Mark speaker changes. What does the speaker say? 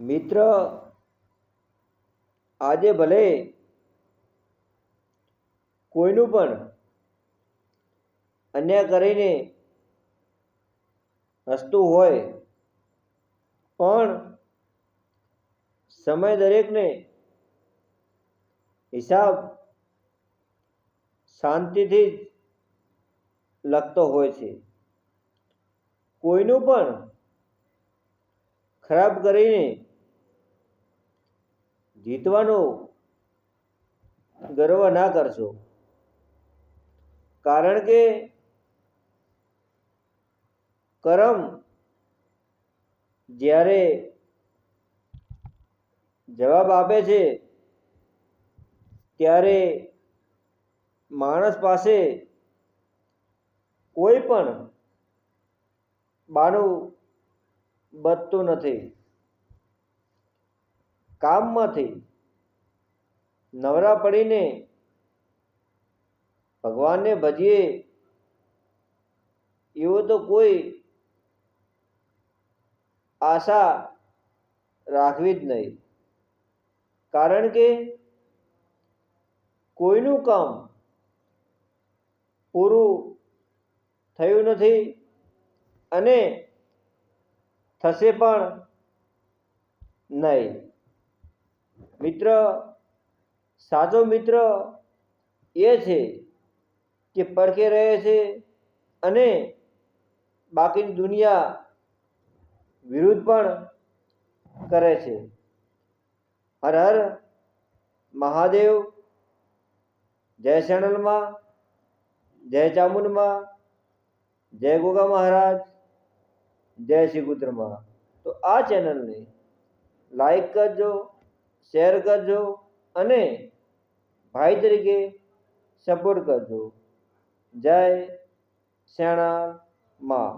Speaker 1: મિત્ર, આજે ભલે કોઈનું પણ અન્યાય કરીને હસતું હોય, પણ સમય દરેકને હિસાબ શાંતિથી જ લખતો હોય છે. કોઈનું પણ ખરાબ કરીને જીતવાનો ગર્વ ના કરશો, કારણ કે કરમ જ્યારે જવાબ આપે છે ત્યારે માણસ પાસે કોઈ પણ બાનું બચતું નથી. કામમાંથી નવરા પડીને ભગવાનને ભજીએ એવો તો કોઈ આશા રાખવી જ નહીં, કારણ કે કોઈનું કામ પૂરું થયું નથી અને થશે પણ નહીં. મિત્ર, સાચો મિત્ર એ છે કે પડખે રહે છે અને બાકીની દુનિયા વિરુદ્ધ પણ કરે છે. હર હર મહાદેવ. જય શેણલમાં, જય ચામુંડમાં, જય ગોગા મહારાજ, જય શ્રી ગુદ્રમાં. તો આ ચેનલને લાઈક કરજો, શેર કરજો અને ભાઈ તરીકે સપોર્ટ કરજો. જય શેણામાં.